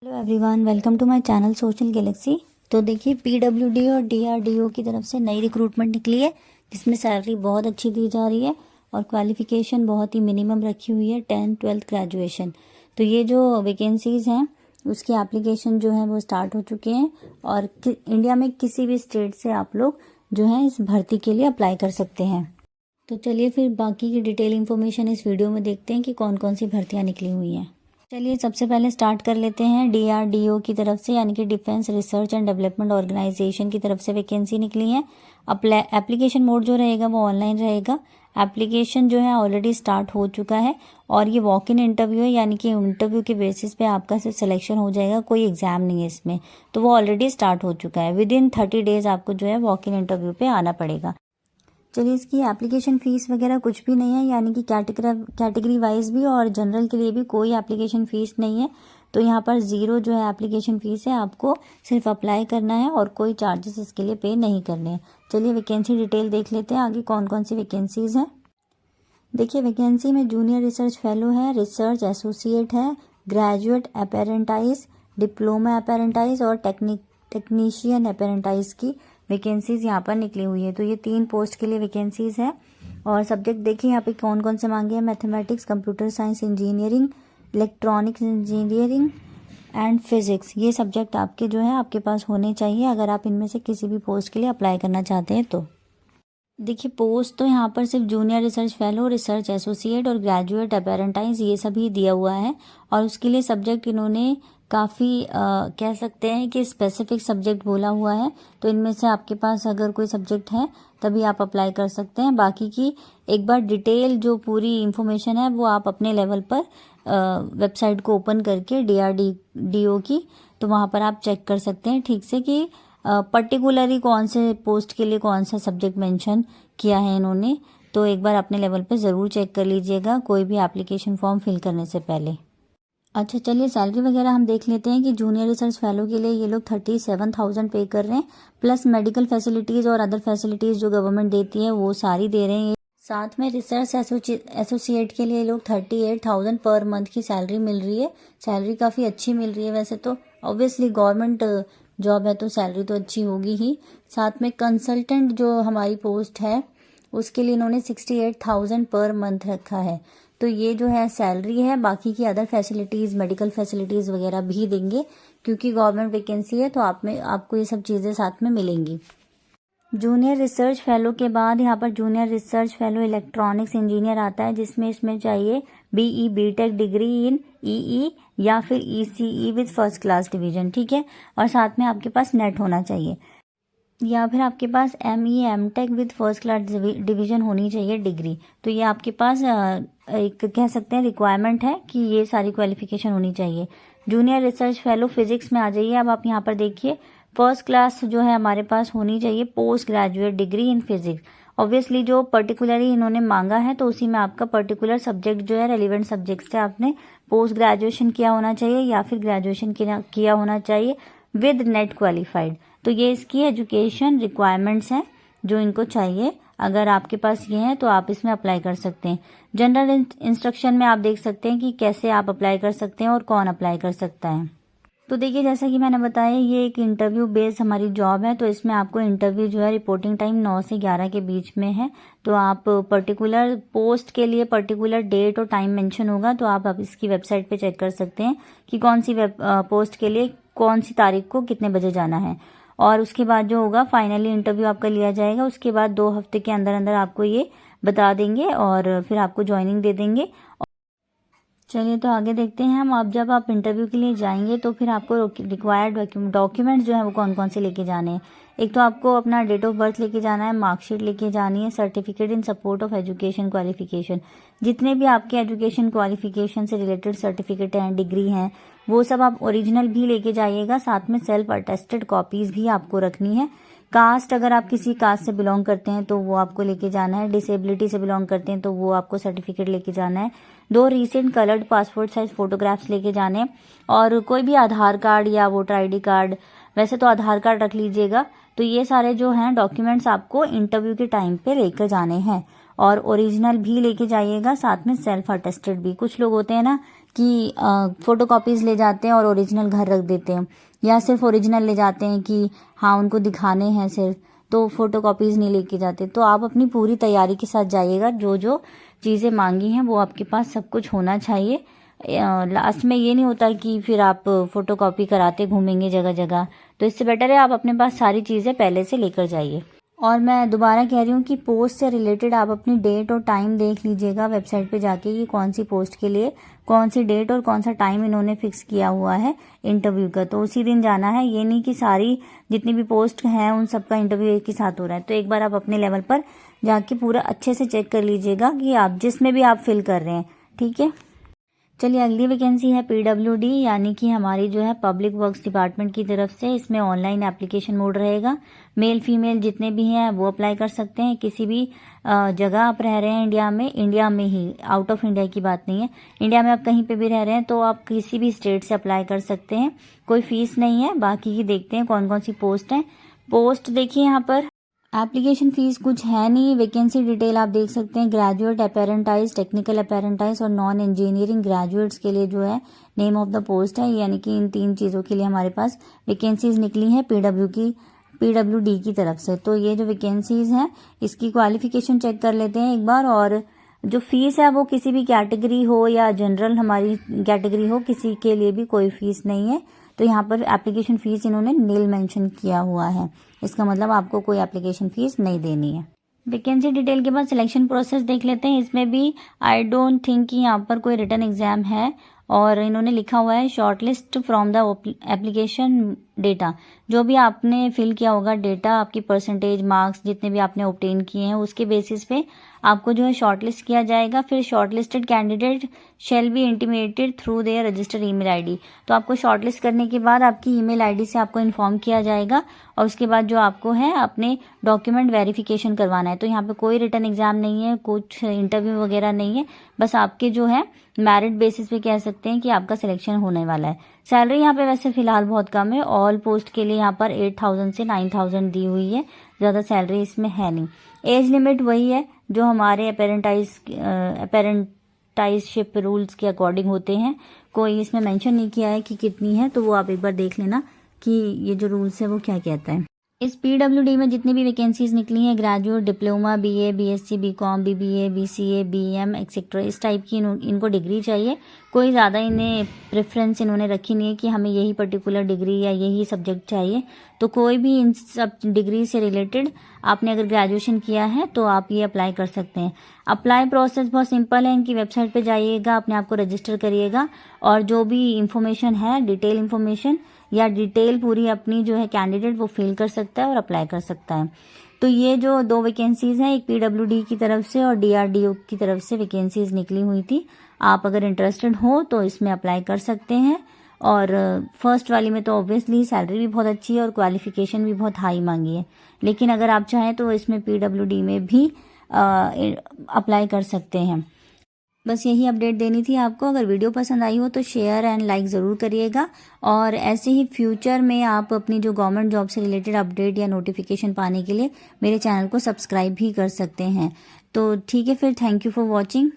Hello everyone, welcome to my channel social galaxy. तो देखिए, PWD और डीआरडीओ की तरफ से नई रिक्रूटमेंट निकली है जिसमें सैलरी बहुत अच्छी दी जा रही है और क्वालिफिकेशन बहुत ही मिनिमम रखी हुई है, 10th-12th ग्रेजुएशन। तो ये जो वैकेंसीज़ हैं उसकी एप्लीकेशन जो है वो स्टार्ट हो चुके हैं और इंडिया में किसी भी स्टेट से आप लोग जो है इस भर्ती के लिए अप्लाई कर सकते हैं। तो चलिए फिर बाकी की डिटेल इन्फॉर्मेशन इस वीडियो में देखते हैं कि कौन कौन सी भर्तियाँ निकली हुई हैं। चलिए सबसे पहले स्टार्ट कर लेते हैं डीआरडीओ की तरफ से, यानी कि defence research and development organisation की तरफ से वैकेंसी निकली है। एप्लीकेशन मोड जो रहेगा वो ऑनलाइन रहेगा। एप्लीकेशन जो है ऑलरेडी स्टार्ट हो चुका है और ये वॉक इन इंटरव्यू है, यानी कि इंटरव्यू के बेसिस पे आपका सिर्फ सिलेक्शन हो जाएगा, कोई एग्जाम नहीं है इसमें। तो वो ऑलरेडी स्टार्ट हो चुका है। विद इन 30 डेज आपको जो है वॉक इन इंटरव्यू पे आना पड़ेगा। चलिए, इसकी एप्लीकेशन फ़ीस वगैरह कुछ भी नहीं है, यानी कि कैटेगरी वाइज भी और जनरल के लिए भी कोई एप्लीकेशन फ़ीस नहीं है। तो यहाँ पर ज़ीरो जो है एप्लीकेशन फ़ीस है, आपको सिर्फ अप्लाई करना है और कोई चार्जेस इसके लिए पे नहीं करने हैं। चलिए वैकेंसी डिटेल देख लेते हैं आगे कौन कौन सी वैकेंसीज़ हैं। देखिए, वैकेंसी में जूनियर रिसर्च फेलो है, रिसर्च एसोसिएट है, ग्रेजुएट अपेरेंटाइज, डिप्लोमा अपेरेंटाइज और टेक्नीशियन अपेरेंटाइज की वैकेंसीज यहाँ पर निकली हुई है। तो ये 3 पोस्ट के लिए वैकेंसीज है। और सब्जेक्ट देखिए यहाँ पे कौन कौन से मांगे हैं। Mathematics, computer science, engineering, electronics engineering and physics. ये सब्जेक्ट आपके जो है आपके पास होने चाहिए अगर आप इनमें से किसी भी पोस्ट के लिए अप्लाई करना चाहते हैं। तो देखिए, पोस्ट तो यहाँ पर सिर्फ junior research fellow, research associate और ग्रेजुएट अपेरेंटाइज ये सभी दिया हुआ है। और उसके लिए सब्जेक्ट इन्होंने काफ़ी कह सकते हैं कि स्पेसिफिक सब्जेक्ट बोला हुआ है। तो इनमें से आपके पास अगर कोई सब्जेक्ट है तभी आप अप्लाई कर सकते हैं। बाकी की एक बार डिटेल जो पूरी इन्फॉर्मेशन है वो आप अपने लेवल पर वेबसाइट को ओपन करके डीआरडीओ की, तो वहाँ पर आप चेक कर सकते हैं ठीक से कि पर्टिकुलरली कौन से पोस्ट के लिए कौन सा सब्जेक्ट मेंशन किया है इन्होंने। तो एक बार अपने लेवल पे ज़रूर चेक कर लीजिएगा कोई भी एप्लीकेशन फॉर्म फिल करने से पहले। अच्छा, चलिए सैलरी वगैरह हम देख लेते हैं कि जूनियर रिसर्च फेलो के लिए ये लोग 37,000 पे कर रहे हैं, प्लस मेडिकल फैसिलिटीज़ और अदर फैसिलिटीज़ जो गवर्नमेंट देती है वो सारी दे रहे हैं। साथ में रिसर्च एसोसिएट के लिए लोग 38,000 पर मंथ की सैलरी मिल रही है। सैलरी काफ़ी अच्छी मिल रही है वैसे तो, ऑब्वियसली गवर्नमेंट जॉब है तो सैलरी तो अच्छी होगी ही। साथ में कंसल्टेंट जो हमारी पोस्ट है उसके लिए इन्होंने 68,000 पर मंथ रखा है। तो ये जो है सैलरी है, बाकी की अदर फैसिलिटीज़, मेडिकल फैसिलिटीज़ वगैरह भी देंगे क्योंकि गवर्नमेंट वैकेंसी है तो आपको ये सब चीज़ें साथ में मिलेंगी। जूनियर रिसर्च फेलो के बाद यहाँ पर junior research fellow electronics engineer आता है, जिसमें इसमें चाहिए BE BTech degree in EE या फिर ECE with first class division, ठीक है। और साथ में आपके पास नेट होना चाहिए या फिर आपके पास ME MTech with first class division होनी चाहिए डिग्री। तो ये आपके पास एक कह सकते हैं रिक्वायरमेंट है कि ये सारी क्वालिफिकेशन होनी चाहिए। जूनियर रिसर्च फेलो फिजिक्स में आ जाइए। अब आप यहाँ पर देखिए, फर्स्ट क्लास जो है हमारे पास होनी चाहिए post graduate degree in physics. Obviously जो पर्टिकुलरली इन्होंने मांगा है तो उसी में आपका पर्टिकुलर सब्जेक्ट जो है रेलिवेंट सब्जेक्ट से आपने पोस्ट ग्रेजुएशन किया होना चाहिए या फिर ग्रेजुएशन किया होना चाहिए विद नेट क्वालिफाइड। तो ये इसकी एजुकेशन रिक्वायरमेंट्स हैं जो इनको चाहिए। अगर आपके पास ये हैं तो आप इसमें अप्लाई कर सकते हैं। जनरल इंस्ट्रक्शन में आप देख सकते हैं कि कैसे आप अप्लाई कर सकते हैं और कौन अप्लाई कर सकता है। तो देखिए, जैसा कि मैंने बताया ये एक इंटरव्यू बेस्ड हमारी जॉब है। तो इसमें आपको इंटरव्यू जो है रिपोर्टिंग टाइम 9 से 11 के बीच में है। तो आप पर्टिकुलर पोस्ट के लिए पर्टिकुलर डेट और टाइम मेंशन होगा, तो आप इसकी वेबसाइट पे चेक कर सकते हैं कि कौन सी पोस्ट के लिए कौन सी तारीख को कितने बजे जाना है। और उसके बाद जो होगा फाइनली इंटरव्यू आपका लिया जाएगा। उसके बाद 2 हफ्ते के अंदर अंदर आपको ये बता देंगे और फिर आपको ज्वाइनिंग दे देंगे। चलिए तो आगे देखते हैं हम। अब जब आप इंटरव्यू के लिए जाएंगे तो फिर आपको रिक्वायर्ड डॉक्यूमेंट्स जो है वो कौन कौन से लेके जाने हैं। एक तो आपको अपना डेट ऑफ बर्थ लेके जाना है, मार्कशीट लेके जानी है, certificate in support of education qualification, जितने भी आपके एजुकेशन क्वालिफिकेशन से रिलेटेड सर्टिफिकेट हैं, डिग्री हैं, वो सब आप ओरिजिनल भी लेके जाइएगा। साथ में सेल्फ अटेस्टेड कॉपीज भी आपको रखनी है। कास्ट, अगर आप किसी कास्ट से बिलोंग करते हैं तो वो आपको लेके जाना है। डिसेबिलिटी से बिलोंग करते हैं तो वो आपको सर्टिफिकेट लेके जाना है। 2 recent coloured passport size photographs लेके जाने हैं और कोई भी आधार कार्ड या वोटर ID कार्ड, वैसे तो आधार कार्ड रख लीजिएगा। तो ये सारे जो हैं डॉक्यूमेंट्स आपको इंटरव्यू के टाइम पे लेकर जाने हैं और ओरिजिनल भी लेके जाइएगा, साथ में सेल्फ अटेस्टेड भी। कुछ लोग होते हैं ना कि फ़ोटो कॉपीज़ ले जाते हैं और ओरिजिनल घर रख देते हैं, या सिर्फ ओरिजिनल ले जाते हैं कि हाँ उनको दिखाने हैं सिर्फ, तो फ़ोटो कॉपीज़ नहीं लेके जाते। तो आप अपनी पूरी तैयारी के साथ जाइएगा, जो जो चीज़ें मांगी हैं वो आपके पास सब कुछ होना चाहिए। लास्ट में ये नहीं होता कि फिर आप फ़ोटो कॉपी कराते घूमेंगे जगह जगह, तो इससे बेटर है आप अपने पास सारी चीज़ें पहले से लेकर जाइए। और मैं दोबारा कह रही हूँ कि पोस्ट से रिलेटेड आप अपनी डेट और टाइम देख लीजिएगा वेबसाइट पे जाके कि कौन सी पोस्ट के लिए कौन सी डेट और कौन सा टाइम इन्होंने फिक्स किया हुआ है इंटरव्यू का, तो उसी दिन जाना है। ये नहीं कि सारी जितनी भी पोस्ट हैं उन सबका इंटरव्यू एक ही साथ हो रहा है। तो एक बार आप अपने लेवल पर जाके पूरा अच्छे से चेक कर लीजिएगा कि आप जिसमें भी आप फिल कर रहे हैं, ठीक है। चलिए अगली वैकेंसी है PWD, यानी कि हमारी जो है पब्लिक वर्क्स डिपार्टमेंट की तरफ से। इसमें ऑनलाइन एप्लीकेशन मोड रहेगा। मेल फीमेल जितने भी हैं वो अप्लाई कर सकते हैं। किसी भी जगह आप रह रहे हैं इंडिया में ही, आउट ऑफ इंडिया की बात नहीं है, इंडिया में आप कहीं पे भी रह रहे हैं तो आप किसी भी स्टेट से अप्लाई कर सकते हैं, कोई फीस नहीं है। बाकी की देखते हैं कौन कौन सी पोस्ट हैं। पोस्ट देखिए यहाँ पर एप्लीकेशन फीस कुछ है नहीं। वैकेंसी डिटेल आप देख सकते हैं, ग्रेजुएट अपेरेंटाइज, टेक्निकल अपेरेंटाइज और नॉन इंजीनियरिंग ग्रेजुएट्स के लिए जो है नेम ऑफ द पोस्ट है, यानी कि इन 3 चीज़ों के लिए हमारे पास वैकेंसीज निकली हैं PWD की तरफ से। तो ये जो वैकेंसीज हैं इसकी क्वालिफिकेशन चेक कर लेते हैं एक बार। और जो फीस है वो किसी भी कैटेगरी हो या जनरल हमारी कैटेगरी हो, किसी के लिए भी कोई फीस नहीं है। तो यहाँ पर एप्लीकेशन फीस इन्होंने नील मेंशन किया हुआ है, इसका मतलब आपको कोई एप्लीकेशन फीस नहीं देनी है। वैकेंसी डिटेल के बाद सिलेक्शन प्रोसेस देख लेते हैं। इसमें भी आई डोंट थिंक कि यहाँ पर कोई रिटन एग्जाम है, और इन्होंने लिखा हुआ है shortlist from the application data. जो भी आपने फिल किया होगा डेटा, आपकी परसेंटेज मार्क्स जितने भी आपने ऑब्टेन किए हैं उसके बेसिस पे आपको जो है शॉर्टलिस्ट किया जाएगा। फिर shortlisted candidate shall be intimated through their registered email ID. तो आपको शॉर्टलिस्ट करने के बाद आपकी ईमेल आईडी से आपको इन्फॉर्म किया जाएगा, और उसके बाद जो आपको है अपने डॉक्यूमेंट वेरिफिकेशन करवाना है। तो यहाँ पे कोई रिटन एग्जाम नहीं है, कुछ इंटरव्यू वगैरह नहीं है, बस आपके जो है मेरिट बेसिस पे कह सकते हैं कि आपका सिलेक्शन होने वाला है। सैलरी यहाँ पे वैसे फिलहाल बहुत कम है, ऑल पोस्ट के लिए यहाँ पर 8,000 से 9,000 दी हुई है, ज़्यादा सैलरी इसमें है नहीं। एज लिमिट वही है जो हमारे अपेरेंटाइजशिप रूल्स के अकॉर्डिंग होते हैं, कोई इसमें मेंशन नहीं किया है कि कितनी है, तो वो आप एक बार देख लेना कि ये जो रूल्स है वो क्या कहता है। इस PWD में जितनी भी वैकेंसीज निकली हैं, graduate, diploma, BA, BSc, BCom, BBA, BCA, BM etcetera, इस टाइप की इनको डिग्री चाहिए। कोई ज़्यादा इन्हें प्रेफरेंस इन्होंने रखी नहीं है कि हमें यही पर्टिकुलर डिग्री या यही सब्जेक्ट चाहिए। तो कोई भी इन सब डिग्री से रिलेटेड आपने अगर ग्रेजुएशन किया है तो आप ये अप्लाई कर सकते हैं। अप्लाई प्रोसेस बहुत सिंपल है, इनकी वेबसाइट पे जाइएगा, अपने आप को रजिस्टर करिएगा, और जो भी इंफॉर्मेशन है, डिटेल इंफॉर्मेशन या डिटेल पूरी अपनी जो है कैंडिडेट वो फिल कर सकता है और अप्लाई कर सकता है। तो ये जो 2 वैकेंसीज हैं, एक PWD की तरफ से और DRDO की तरफ से वैकेंसीज निकली हुई थी। आप अगर इंटरेस्टेड हो तो इसमें अप्लाई कर सकते हैं। और फर्स्ट वाली में तो ऑब्वियसली सैलरी भी बहुत अच्छी है और क्वालिफिकेशन भी बहुत हाई मांगी है, लेकिन अगर आप चाहें तो इसमें PWD में भी अप्लाई कर सकते हैं। बस यही अपडेट देनी थी आपको। अगर वीडियो पसंद आई हो तो शेयर एंड लाइक ज़रूर करिएगा, और ऐसे ही फ्यूचर में आप अपनी जो गवर्नमेंट जॉब से रिलेटेड अपडेट या नोटिफिकेशन पाने के लिए मेरे चैनल को सब्सक्राइब भी कर सकते हैं। तो ठीक है, फिर थैंक यू फॉर वॉचिंग।